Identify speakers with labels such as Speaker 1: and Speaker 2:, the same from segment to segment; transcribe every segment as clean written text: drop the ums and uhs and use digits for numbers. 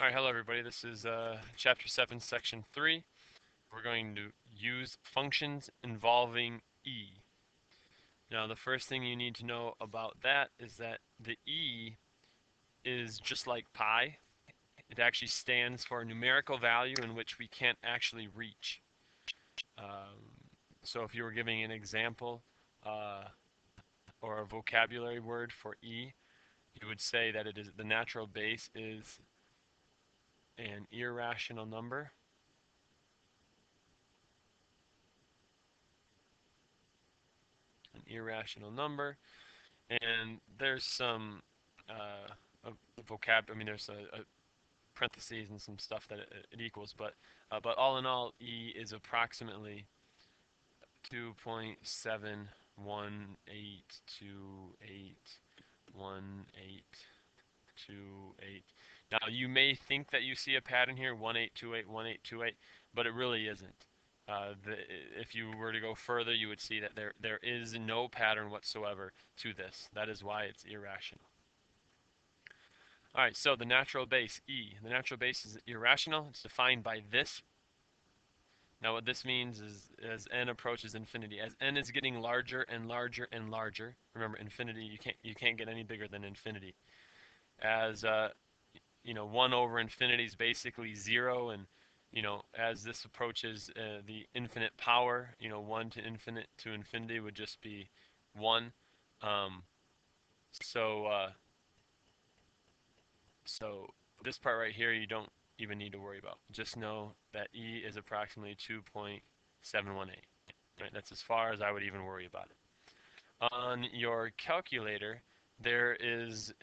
Speaker 1: All right, hello everybody. This is chapter 7, section 3. We're going to use functions involving e. Now, the first thing you need to know about that is that the e is just like pi. It actually stands for a numerical value in which we can't actually reach. So if you were giving an example or a vocabulary word for e, you would say that it is the natural base is an irrational number. An irrational number. And there's some vocab. I mean, there's a parentheses and some stuff that it equals, but all in all, e is approximately 2.7182812828. Now you may think that you see a pattern here, 18281828, but it really isn't. If you were to go further, you would see that there is no pattern whatsoever to this. That is why it's irrational. All right, so the natural base, e. The natural base is irrational. It's defined by this. Now what this means is as n approaches infinity, as n is getting larger and larger and larger. Remember, infinity, you can't get any bigger than infinity. As 1 over infinity is basically 0, and as this approaches the infinite power, 1 to infinity would just be 1. Um, so so this part right here you don't even need to worry about. Just know that e is approximately 2.718. Right? That's as far as I would even worry about it. On your calculator, there is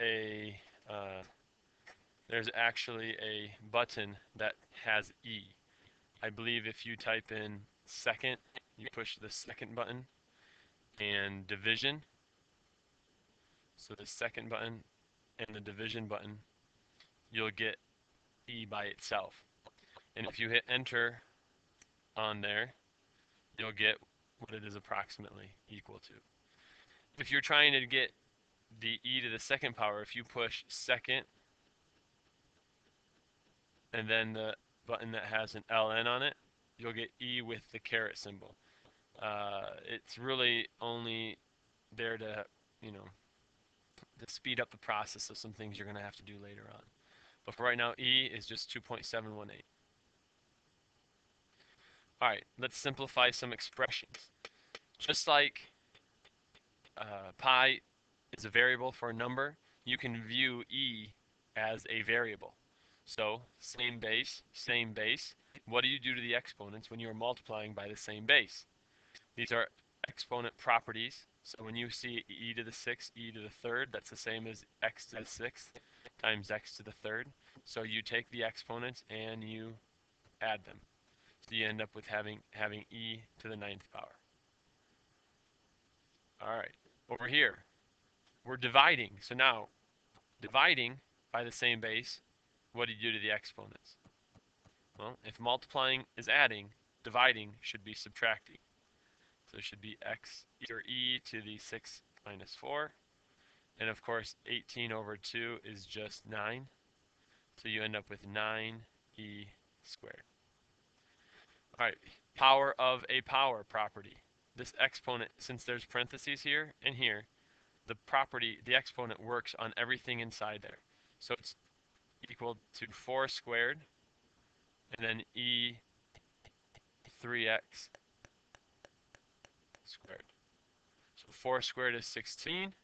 Speaker 1: there's actually a button that has e. I believe if you type in second, you push the second button, and division, so the second button and the division button, you'll get e by itself. And if you hit enter on there, you'll get what it is approximately equal to. If you're trying to get the e to the second power, if you push second and then the button that has an ln on it, you'll get e with the caret symbol. It's really only there to, to speed up the process of some things you're going to have to do later on. But for right now, e is just 2.718. All right, let's simplify some expressions. Just like pi is a variable for a number, you can view e as a variable. So same base, same base. What do you do to the exponents when you are multiplying by the same base? These are exponent properties. So when you see e to the 6th, e to the 3rd, that's the same as x to the 6th times x to the 3rd. So you take the exponents and you add them. So you end up with having e to the 9th power. All right, over here, we're dividing. So now, dividing by the same base, what do you do to the exponents? Well, if multiplying is adding, dividing should be subtracting. So it should be x or e to the 6 minus 4. And of course, 18 over 2 is just 9. So you end up with 9e squared. All right, power of a power property. This exponent, since there's parentheses here and here, the exponent works on everything inside there. So it's equal to 4 squared, and then e 3x squared. So 4 squared is 16.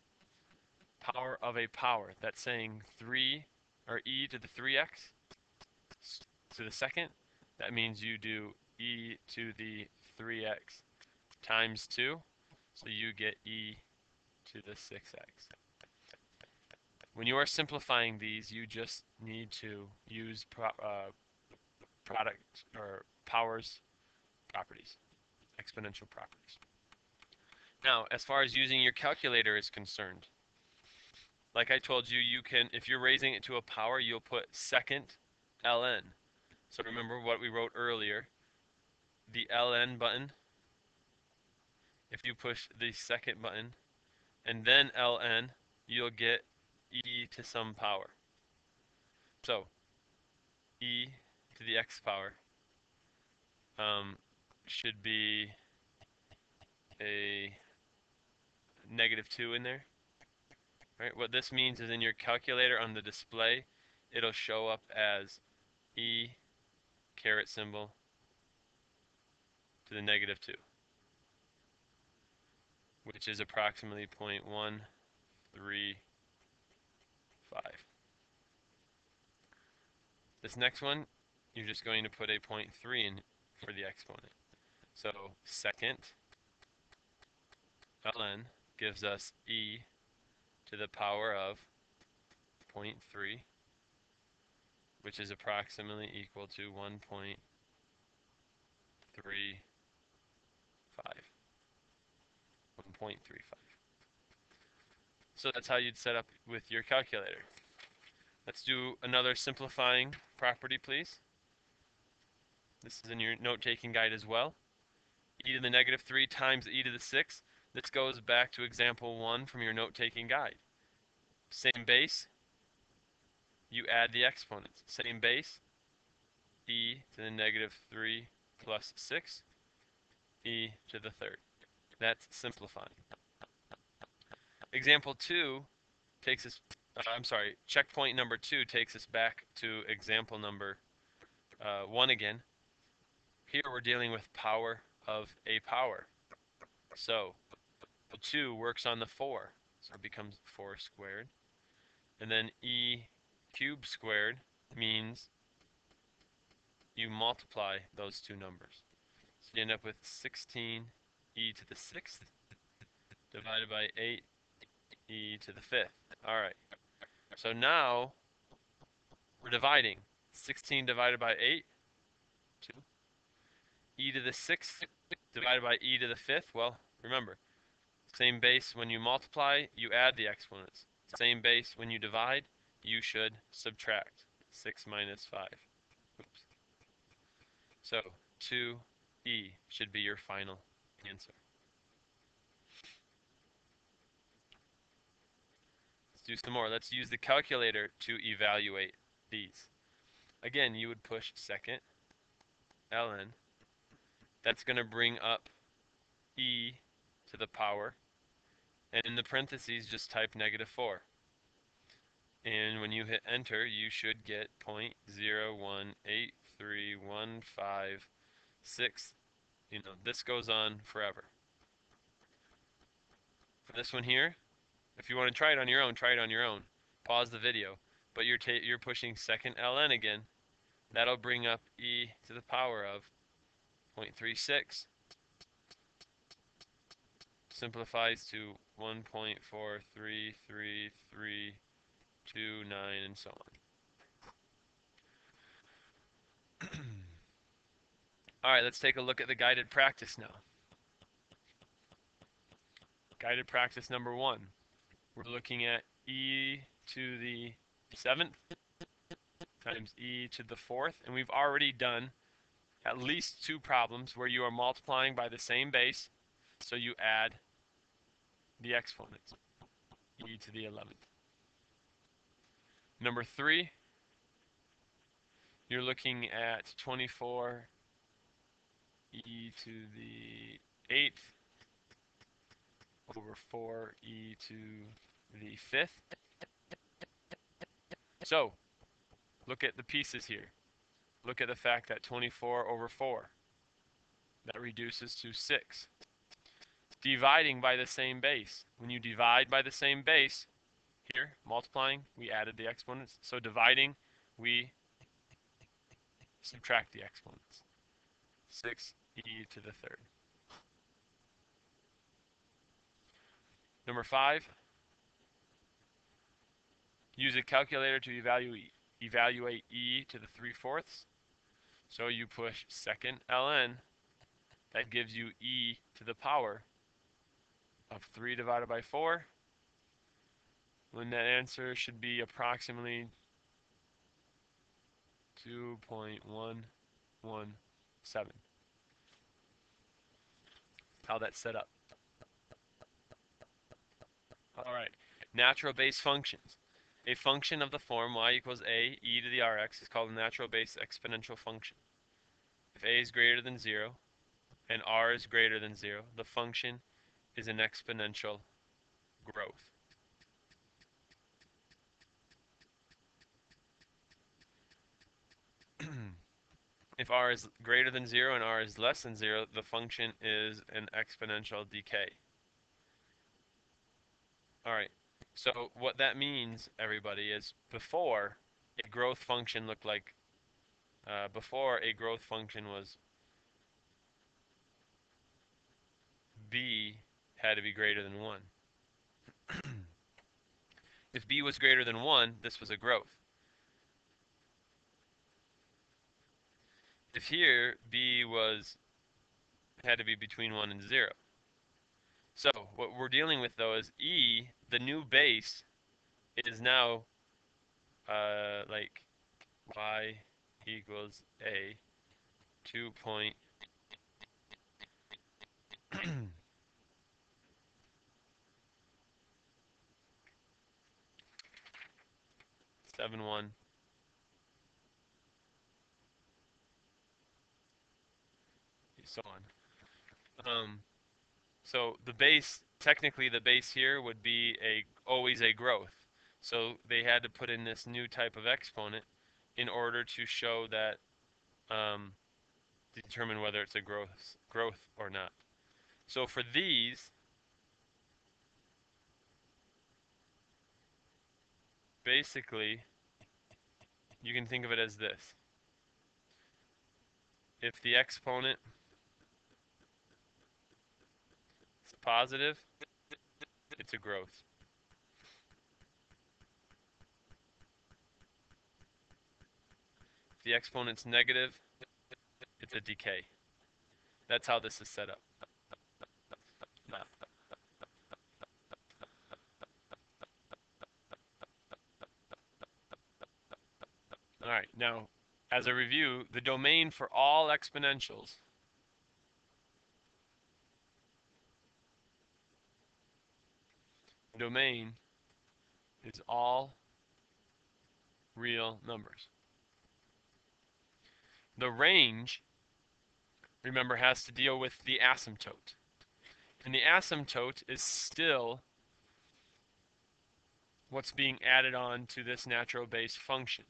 Speaker 1: Power of a power. That's saying 3, or e to the 3x to the second. That means you do e to the 3x times 2. So you get e to the 6x. When you are simplifying these, you just need to use product or powers properties, exponential properties. Now, as far as using your calculator is concerned, like I told you, you can, if you're raising it to a power, you'll put second ln. So remember what we wrote earlier, the ln button, if you push the second button, and then ln, you'll get e to some power. So e to the x power should be a -2 in there. Right? What this means is in your calculator on the display, it'll show up as e caret symbol to the -2, which is approximately 0.135. This next one, you're just going to put a 0.3 in for the exponent. So second ln gives us e to the power of 0.3, which is approximately equal to 1.35. So that's how you'd set up with your calculator. Let's do another simplifying property, please. This is in your note-taking guide as well. E to the -3 times e to the 6. This goes back to example 1 from your note-taking guide. Same base, you add the exponents. Same base, e to the -3 plus 6, e to the third. That's simplifying. Example 2 takes us, checkpoint number 2 takes us back to example number 1 again. Here we're dealing with power of a power. So the 2 works on the 4, so it becomes 4 squared. And then e cubed squared means you multiply those two numbers. So you end up with 16 e to the 6th divided by 8 e to the 5th. All right. So now we're dividing. 16 divided by 8, 2. E to the 6th divided by e to the 5th. Well, remember, same base when you multiply, you add the exponents. Same base when you divide, you should subtract. 6 minus 5. Oops. So 2e should be your final answer. Let's do some more. Let's use the calculator to evaluate these. Again, you would push second ln. That's going to bring up e to the power. And in the parentheses, just type -4. And when you hit enter, you should get 0.0183156. You know, this goes on forever. For this one here, if you want to try it on your own, try it on your own. Pause the video. But you're pushing second ln again. That'll bring up e to the power of 0.36. Simplifies to 1.43329 and so on. All right, let's take a look at the guided practice now. Guided practice number 1. We're looking at e to the 7th times e to the 4th, and we've already done at least 2 problems where you are multiplying by the same base, so you add the exponents, e to the 11th. Number 3, you're looking at 24 e to the 8th over 4 e to the 5th. So, look at the pieces here. Look at the fact that 24 over 4, that reduces to 6. Dividing by the same base. When you divide by the same base, here, multiplying, we added the exponents. So dividing, we subtract the exponents. 6e to the 3rd. Number 5, use a calculator to evaluate e to the 3/4. So you push second ln. That gives you e to the power of 3 divided by 4. When that answer should be approximately 2.117. How that's set up. All right, natural base functions. A function of the form y equals a e to the rx is called a natural base exponential function. If a is greater than 0 and r is greater than 0, the function is an exponential growth. If r is greater than 0 and r is less than 0, the function is an exponential decay. All right, so what that means, everybody, is before a growth function looked like, before a growth function was b had to be greater than 1. If b was greater than 1, this was a growth. If here b had to be between 1 and 0. So what we're dealing with though is e, the new base, is now like y equals a 2.71, so on. So the base, technically the base here would be always a growth. So they had to put in this new type of exponent in order to show that, determine whether it's a growth or not. So for these, basically, you can think of it as this. If the exponent is positive, it's a growth. If the exponent's negative, it's a decay. That's how this is set up. All right, now, as a review, the domain for all exponentials domain is all real numbers. The range, remember, has to deal with the asymptote. And the asymptote is still what's being added on to this natural base function.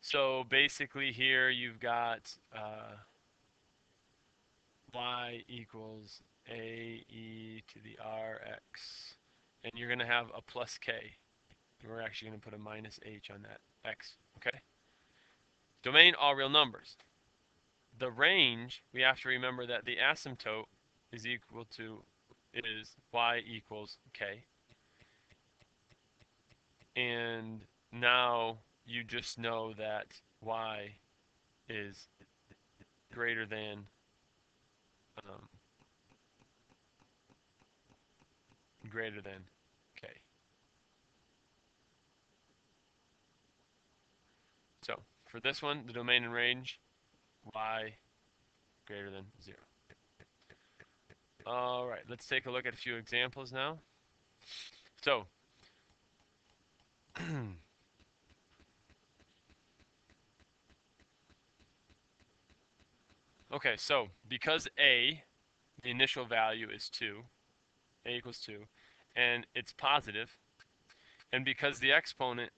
Speaker 1: So basically here you've got y equals a e to the rx, and you're going to have a plus k. We're actually going to put a minus h on that x, okay? Domain, all real numbers. The range, we have to remember that the asymptote is y equals k. And now you just know that y is greater than k. So for this one, the domain and range, y greater than 0. All right, let's take a look at a few examples now. So okay, so because a, the initial value is 2, a equals 2, and it's positive, and because the exponent,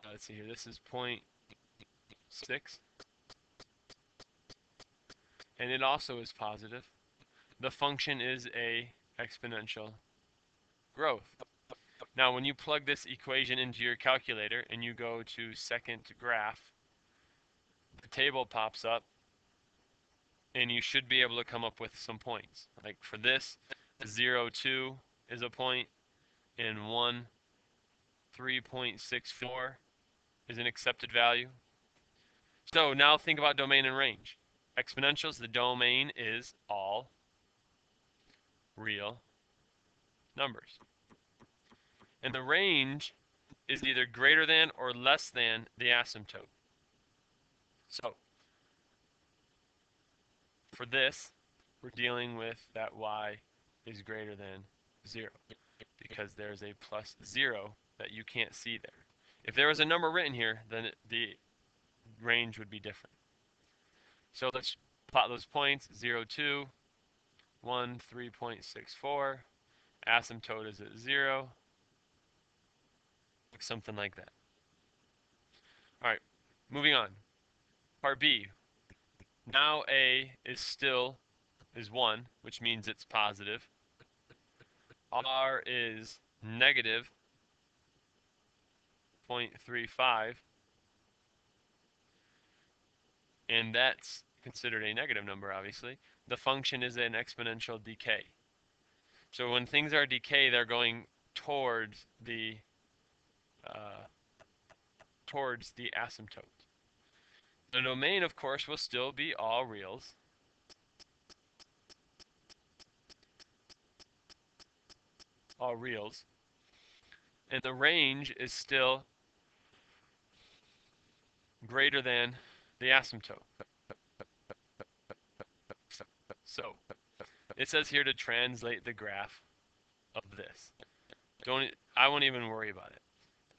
Speaker 1: let's see here, this is 0.6, and it also is positive, the function is a exponential growth. Now, when you plug this equation into your calculator and you go to second graph, the table pops up, and you should be able to come up with some points. Like for this, 0, 2 is a point, and 1, 3.64 is an accepted value. So now think about domain and range. Exponentials, the domain is all real numbers. And the range is either greater than or less than the asymptote. So for this, we're dealing with that y is greater than 0. because there's a plus 0 that you can't see there. If there was a number written here, then the range would be different. So let's plot those points. 0, 2, 1, 3.64. Asymptote is at 0. Something like that. All right, moving on. Part B. Now A is 1, which means it's positive. R is negative 0.35, and that's considered a negative number, obviously. The function is an exponential decay. So when things are decay, they're going towards the asymptote. The domain, of course, will still be all reals. All reals. And the range is still greater than the asymptote. So it says here to translate the graph of this. I won't even worry about it.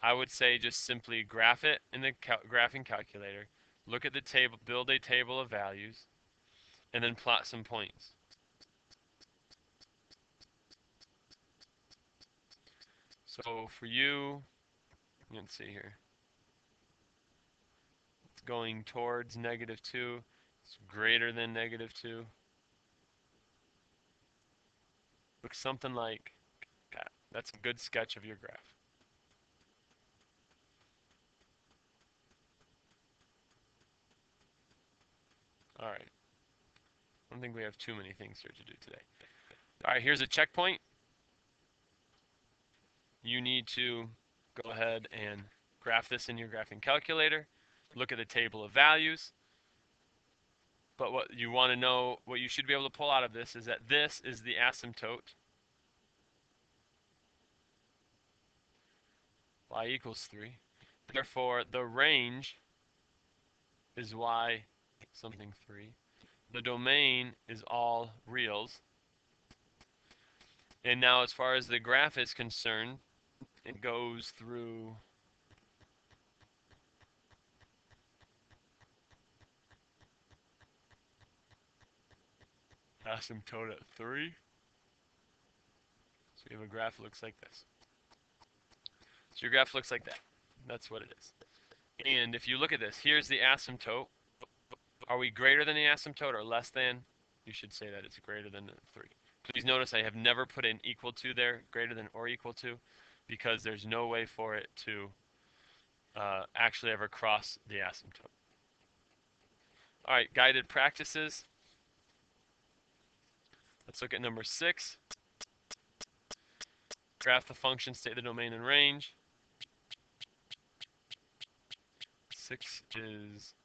Speaker 1: I would say just simply graph it in the graphing calculator, look at the table, build a table of values, and then plot some points. So for you, let's see here. It's going towards -2. It's greater than -2. Looks something like that. That's a good sketch of your graph. All right. I don't think we have too many things here to do today. All right, here's a checkpoint. You need to go ahead and graph this in your graphing calculator. Look at the table of values. But what you want to know, what you should be able to pull out of this is that this is the asymptote. Y equals 3. Therefore, the range is y something 3. The domain is all reals. And now as far as the graph is concerned, it goes through asymptote at 3. So you have a graph that looks like this. So your graph looks like that. That's what it is. And if you look at this, here's the asymptote. Are we greater than the asymptote or less than? You should say that it's greater than 3. Please notice I have never put an equal to there, greater than or equal to, because there's no way for it to actually ever cross the asymptote. All right, guided practices. Let's look at number 6. Graph the function, state the domain and range. 6 is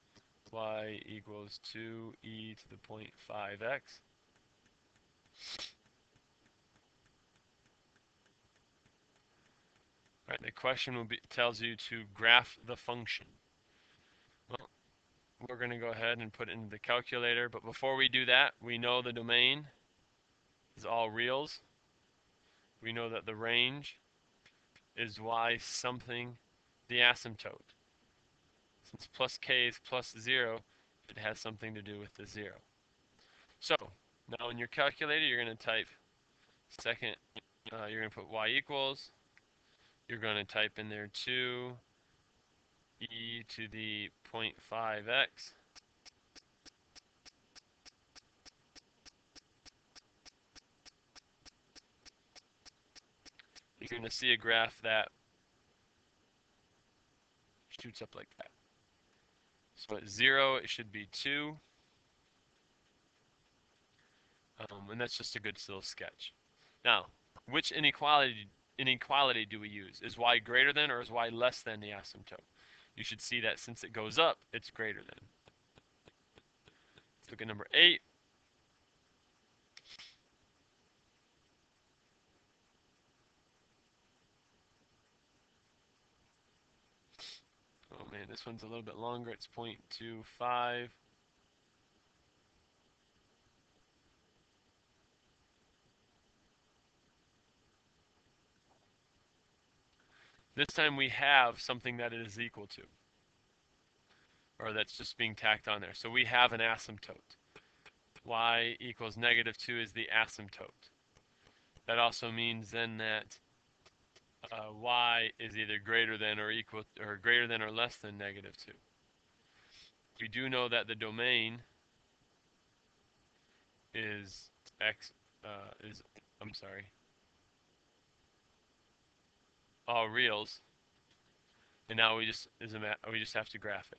Speaker 1: y equals 2e to the 0.5x. All right, the question tells you to graph the function. Well, we're going to go ahead and put it into the calculator, but before we do that, we know the domain is all reals. We know that the range is y something the asymptote. Since plus k is plus 0, it has something to do with the 0. So, now in your calculator, you're going to type second, you're going to put y equals, you're going to type in there 2e to the 0.5x. You're going to see a graph that shoots up like that. So at 0, it should be 2. And that's just a good little sketch. Now, which inequality do we use? Is y greater than or is y less than the asymptote? You should see that since it goes up, it's greater than. Let's look at number 8. Oh man, this one's a little bit longer. It's 0.25. This time we have something that it is equal to, or that's just being tacked on there. So we have an asymptote. Y equals -2 is the asymptote. That also means then that y is either greater than or equal, or greater than or less than -2. We do know that the domain is x is I'm sorry, all reals, and now we just have to graph it.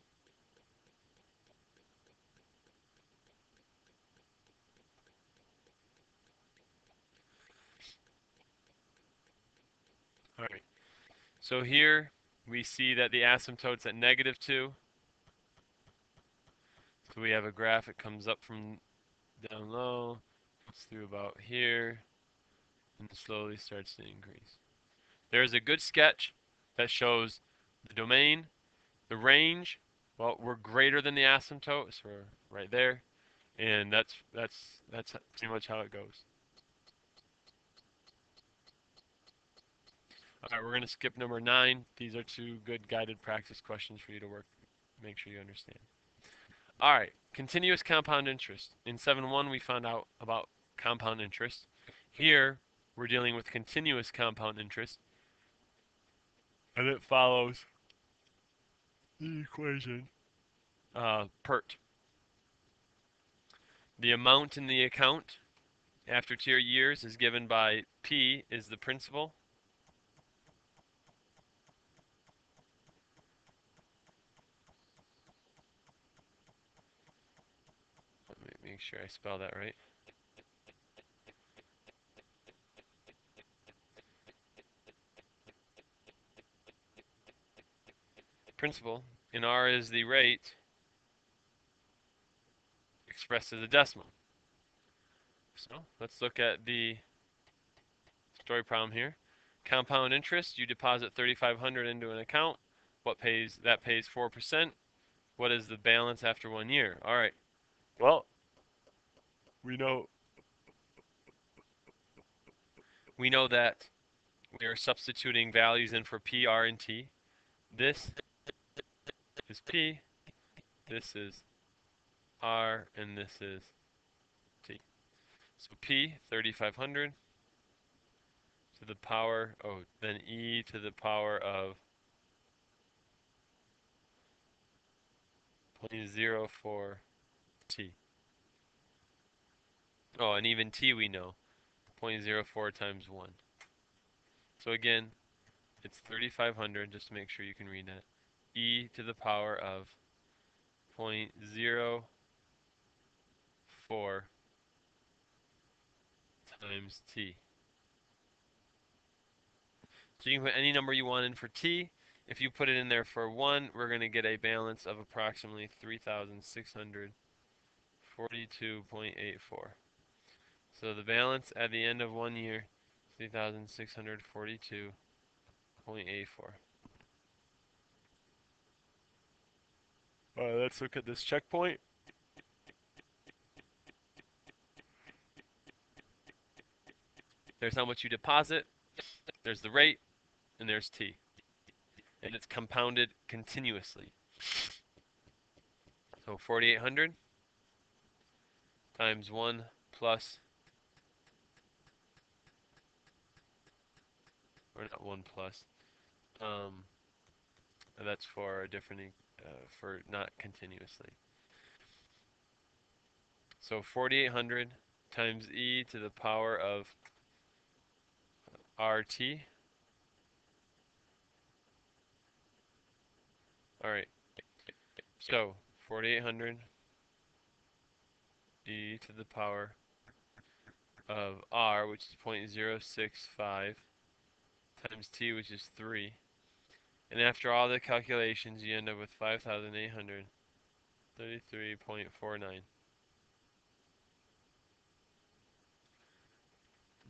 Speaker 1: All right. So here we see that the asymptote's at -2. So we have a graph. It comes up from down low, it's through about here, and slowly starts to increase. There's a good sketch that shows the domain, the range. Well, we're greater than the asymptote, so we're right there, and that's pretty much how it goes. All right, we're going to skip number 9. These are 2 good guided practice questions for you to work. Make sure you understand. All right, continuous compound interest. In 7.1, we found out about compound interest. Here, we're dealing with continuous compound interest, and it follows the equation PERT. The amount in the account after 2 years is given by P is the principal. Let me make sure I spell that right. Principal, and R is the rate expressed as a decimal. So let's look at the story problem here. Compound interest, you deposit $3,500 into an account. That pays 4%. What is the balance after 1 year? All right. Well, we know that we are substituting values in for P, R, and T. This is P, this is R, and this is T. So P, 3,500 to the power, then E to the power of 0.04 T. Oh, and even T we know, 0.04 times 1. So again, it's 3,500, just to make sure you can read that. E to the power of 0.04 times T. So you can put any number you want in for T. If you put it in there for 1, we're going to get a balance of approximately 3,642.84. So the balance at the end of 1 year, 3,642.84. All right, let's look at this checkpoint. There's how much you deposit, there's the rate, and there's T. And it's compounded continuously. So 4,800 times 1 plus, or not 1 plus, that's for a different, for not continuously. So 4,800 times e to the power of RT. All right, so 4,800 e to the power of R, which is 0.065, times t, which is 3. And after all the calculations, you end up with 5,833.49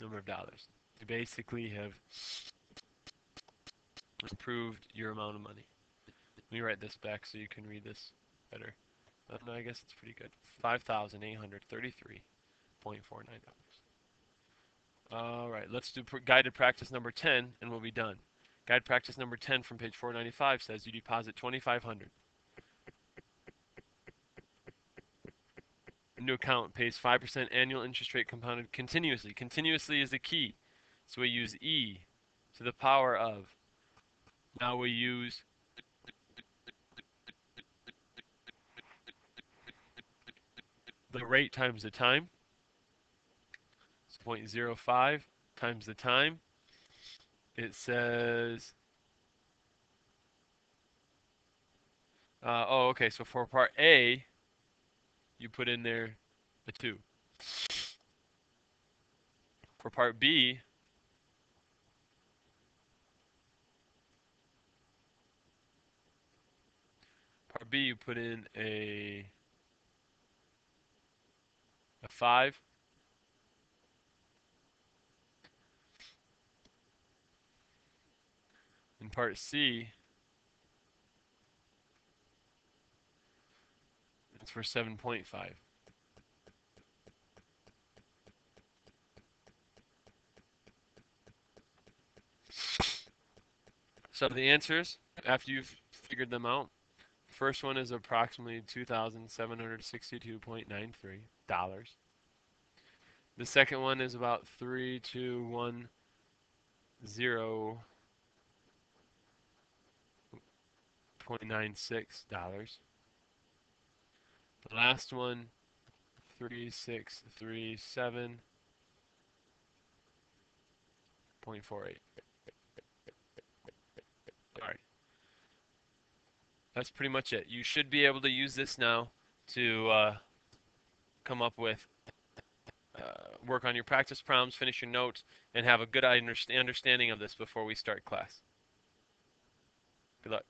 Speaker 1: number of dollars. You basically have improved your amount of money. Let me write this back so you can read this better. No, I guess it's pretty good. $5,833.49. All right, let's do guided practice number 10, and we'll be done. Guide practice number 10 from page 495 says you deposit 2,500 into account, pays 5% annual interest rate compounded continuously. Continuously is the key. So we use e to the power of. Now we use the rate times the time. It's 0.05 times the time. It says, oh, okay, so for part A, you put in there a 2. For part B, you put in a 5. In part C, it's for 7.5. So the answers, after you've figured them out, first one is approximately $2,762.93. The second one is about $3,210.96. The last one, 3,637.48. All right, that's pretty much it. You should be able to use this now to come up with, work on your practice problems, finish your notes, and have a good understanding of this before we start class. Good luck.